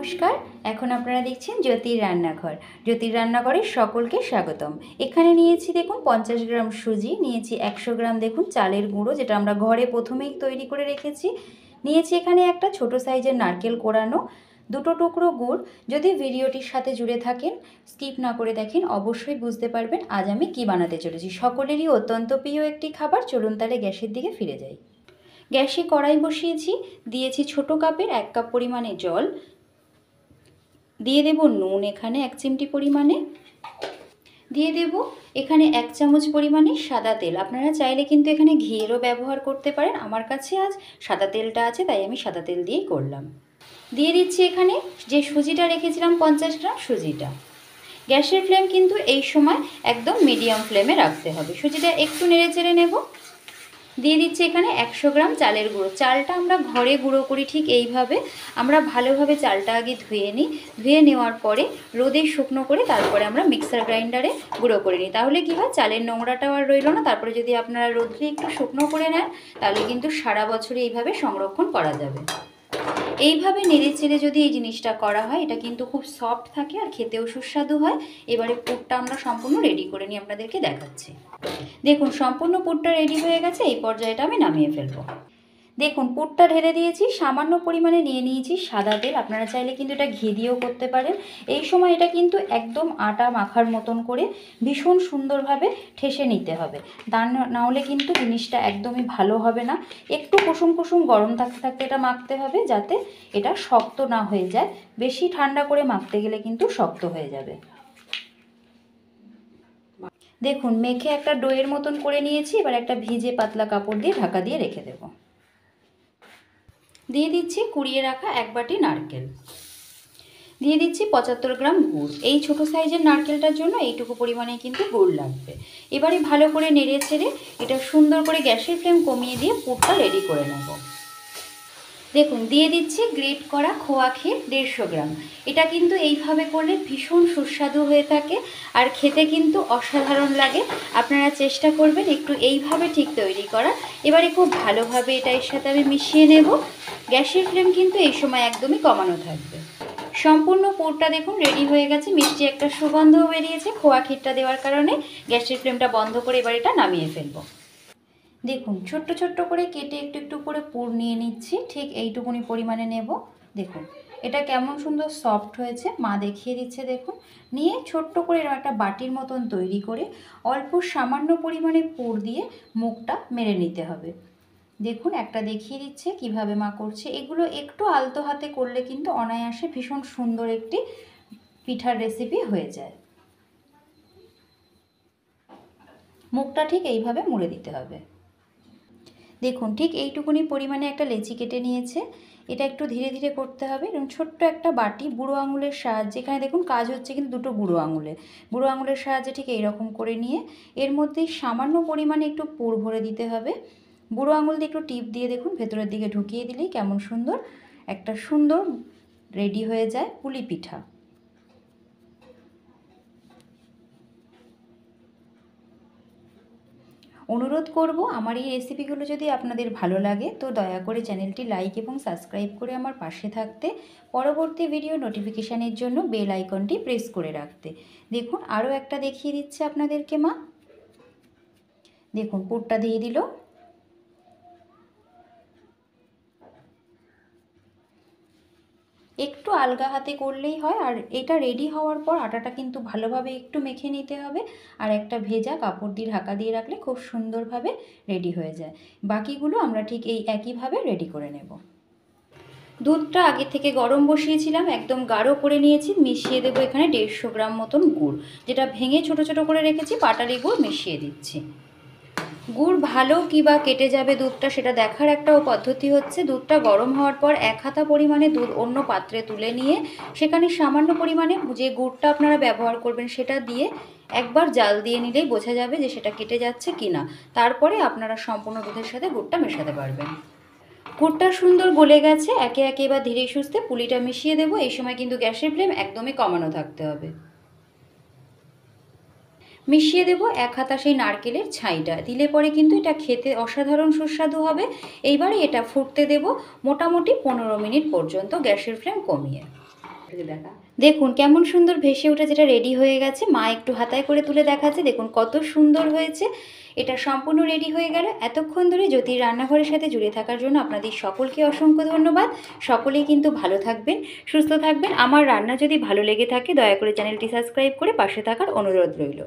নমস্কার। এখন আপনারা দেখছেন জ্যোতির রান্নাঘর। জ্যোতির রান্নাঘরে সকলকে স্বাগতম। এখানে নিয়েছি দেখুন 50 গ্রাম সুজি, নিয়েছি 100 গ্রাম দেখুন চালের গুঁড়ো, যেটা আমরা ঘরে প্রথমেই তৈরি করে রেখেছি। নিয়েছি এখানে একটা ছোট সাইজের নারকেল কোড়ানো, দুটো টুকরো গুড়। যদি ভিডিওটির সাথে জুড়ে থাকেন, স্কিপ না করে দেখেন, অবশ্যই বুঝতে পারবেন আজ আমি কি বানাতে চলেছি। সকলেরই অত্যন্ত প্রিয় একটি খাবার। চলুন তাহলে গ্যাসের দিকে ফিরে যাই। গ্যাসে কড়াই বসিয়েছি, দিয়েছি ছোট কাপের 1 কাপ পরিমাণে জল, দিয়ে দেব নুন এখানে 1 চিমটি পরিমাণে, দিয়ে দেব এখানে 1 চামচ পরিমাণে সাদা তেল। আপনারা চাইলে কিন্তু এখানে ঘিয়েরও ব্যবহার করতে পারেন, আমার কাছে আজ সাদা তেলটা আছে তাই আমি সাদা তেল দিয়েই করলাম। দিয়ে দিচ্ছি এখানে যে সুজিটা রেখেছিলাম 50 গ্রাম সুজিটা। গ্যাসের ফ্লেম কিন্তু এই সময় একদম মিডিয়াম ফ্লেমে রাখতে হবে। সুজিটা একটু নেড়ে চেড়ে নেব। দিয়ে দিচ্ছি এখানে 100 গ্রাম চালের গুঁড়ো। চালটা আমরা ঘরে গুঁড়ো করি ঠিক এইভাবে। আমরা ভালোভাবে চালটা আগে ধুয়ে নিই, ধুয়ে নেওয়ার পরে রোদে শুকনো করে তারপরে আমরা মিক্সার গ্রাইন্ডারে গুঁড়ো করে নিই। তাহলে কী হয়, চালের নোংরাটাও আর রইল না। তারপরে যদি আপনারা রোদে একটু শুকনো করে নেন তাহলে কিন্তু সারা বছরে এইভাবে সংরক্ষণ করা যাবে। এইভাবে নেড়ে চেড়ে যদি এই জিনিসটা করা হয়, এটা কিন্তু খুব সফট থাকে আর খেতেও সুস্বাদু হয়। এবারে পুরটা আমরা সম্পূর্ণ রেডি করে নিয়ে আপনাদেরকে দেখাচ্ছি। দেখুন সম্পূর্ণ পুরটা রেডি হয়ে গেছে। এই পর্যায়েটা আমি নামিয়ে ফেলবো। দেখুন পুরটা ঢেলে দিয়েছি, সামান্য পরিমাণে নিয়ে নিয়েছি সাদা তেল। আপনারা চাইলে কিন্তু এটা ঘি দিয়েও করতে পারেন। এই সময় এটা কিন্তু একদম আটা মাখার মতন করে ভীষণ সুন্দরভাবে ঠেসে নিতে হবে, তা না হলে কিন্তু জিনিসটা একদমই ভালো হবে না। একটু কুসুম কুসুম গরম থাকতে থাকতে এটা মাখতে হবে, যাতে এটা শক্ত না হয়ে যায়। বেশি ঠান্ডা করে মাখতে গেলে কিন্তু শক্ত হয়ে যাবে। দেখুন মেখে একটা ডোয়ের মতন করে নিয়েছি। এবার একটা ভিজে পাতলা কাপড় দিয়ে ঢাকা দিয়ে রেখে দেব। দিয়ে দিচ্ছি কুড়িয়ে রাখা 1 বাটি নারকেল, দিয়ে দিচ্ছি 75 গ্রাম গুড়। এই ছোটো সাইজের নারকেলটার জন্য এইটুকু পরিমাণে কিন্তু গুড় লাগবে। এবারে ভালো করে নেড়ে ছেড়ে এটা সুন্দর করে গ্যাসের ফ্লেম কমিয়ে দিয়ে পুরটা রেডি করে নেব। দেখুন দিয়ে দিচ্ছি গ্রেট করা খোয়া ক্ষীর 150 গ্রাম। এটা কিন্তু এইভাবে করলে ভীষণ সুস্বাদু হয়ে থাকে আর খেতে কিন্তু অসাধারণ লাগে। আপনারা চেষ্টা করবেন একটু এইভাবে ঠিক তৈরি করা। এবারে খুব ভালোভাবে এটা এর সাথে আমি মিশিয়ে নেব। গ্যাসের ফ্লেম কিন্তু এই সময় একদমই কমানো থাকবে। সম্পূর্ণ পুরটা দেখুন রেডি হয়ে গেছে, মিষ্টি একটা সুগন্ধও বেরিয়েছে খোয়া ক্ষীরটা দেওয়ার কারণে। গ্যাসের ফ্লেমটা বন্ধ করে এবার এটা নামিয়ে ফেলবো। দেখুন ছোট্ট ছোট্ট করে কেটে একটু একটু করে পুর নিয়ে নিচ্ছি, ঠিক এইটুকুনি পরিমাণে নেব। দেখুন এটা কেমন সুন্দর সফট হয়েছে, মা দেখিয়ে দিচ্ছে। দেখুন নিয়ে ছোট্ট করে এরকম একটা বাটির মতন তৈরি করে অল্প সামান্য পরিমাণে পুর দিয়ে মুখটা মেরে নিতে হবে। দেখুন একটা দেখিয়ে দিচ্ছে কিভাবে মা করছে। এগুলো একটু আলতো হাতে করলে কিন্তু অনায়াসে ভীষণ সুন্দর একটি পিঠার রেসিপি হয়ে যায়। মুখটা ঠিক এইভাবে মুড়ে দিতে হবে। দেখুন ঠিক এইটুকুনি পরিমাণে একটা লেচি কেটে নিয়েছে। এটা একটু ধীরে ধীরে করতে হবে এবং ছোট্ট একটা বাটি বুড়ো আঙুলের সাহায্যে, এখানে দেখুন কাজ হচ্ছে কিন্তু দুটো বুড়ো আঙুলের সাহায্যে ঠিক এইরকম করে নিয়ে এর মধ্যে সামান্য পরিমাণে একটু পুর ভরে দিতে হবে। বুড়ো আঙুল দিয়ে একটু টিপ দিয়ে দেখুন ভেতরের দিকে ঢুকিয়ে দিলেই কেমন সুন্দর একটা সুন্দর রেডি হয়ে যায় পুলি পিঠা। অনুরোধ করব আমার এই রেসিপিগুলো যদি আপনাদের ভালো লাগে তো দয়া করে চ্যানেলটি লাইক এবং সাবস্ক্রাইব করে আমার পাশে থাকতে, পরবর্তী ভিডিও নোটিফিকেশানের জন্য বেল আইকনটি প্রেস করে রাখতে। দেখুন আরও একটা দেখিয়ে দিচ্ছে আপনাদেরকে মা। দেখুন পুরটা দিয়ে দিল। একটু আলগা হাতে করলেই হয়। আর এটা রেডি হওয়ার পর আটাটা কিন্তু ভালোভাবে একটু মেখে নিতে হবে আর একটা ভেজা কাপড় দিয়ে ঢাকা দিয়ে রাখলে খুব সুন্দরভাবে রেডি হয়ে যায়। বাকিগুলো আমরা ঠিক এই একইভাবে রেডি করে নেব। দুধটা আগে থেকে গরম বসিয়েছিলাম, একদম গাঢ় করে নিয়েছি। মিশিয়ে দেবো এখানে 150 গ্রাম মতন গুড়, যেটা ভেঙে ছোট ছোট করে রেখেছি। পাটালি গুড় মিশিয়ে দিচ্ছি। গুড় ভালো কি বা কেটে যাবে দুধটা, সেটা দেখার একটাও পদ্ধতি হচ্ছে দুধটা গরম হওয়ার পর 1 হাতা পরিমাণে দুধ অন্য পাত্রে তুলে নিয়ে সেখানে সামান্য পরিমাণে যে গুড়টা আপনারা ব্যবহার করবেন সেটা দিয়ে একবার জাল দিয়ে নিলেই বোঝা যাবে যে সেটা কেটে যাচ্ছে কি না। তারপরে আপনারা সম্পূর্ণ দুধের সাথে গুড়টা মেশাতে পারবেন। গুড়টা সুন্দর গলে গেছে। একে একে এবার ধীরে সুস্থে পুলিটা মিশিয়ে দেবো। এই সময় কিন্তু গ্যাসের ফ্লেম একদমই কমানো থাকতে হবে। মিশিয়ে দেব 1 হাতা সেই নারকেলের ছাইটা, দিলে পরে কিন্তু এটা খেতে অসাধারণ সুস্বাদু হবে। এইবারে এটা ফুটতে দেব মোটামুটি 15 মিনিট পর্যন্ত গ্যাসের ফ্লেম কমিয়ে। দেখুন কেমন সুন্দর ভেসে ওঠে, যেটা রেডি হয়ে গেছে। মা একটু হাতায় করে তুলে দেখাচ্ছে, দেখুন কত সুন্দর হয়েছে। এটা সম্পূর্ণ রেডি হয়ে গেল। এতক্ষণ ধরে জ্যোতির রান্নাঘরের সাথে জুড়ে থাকার জন্য আপনাদের সকলকে অসংখ্য ধন্যবাদ। সকলেই কিন্তু ভালো থাকবেন, সুস্থ থাকবেন। আমার রান্না যদি ভালো লেগে থাকে দয়া করে চ্যানেলটি সাবস্ক্রাইব করে পাশে থাকার অনুরোধ রইল।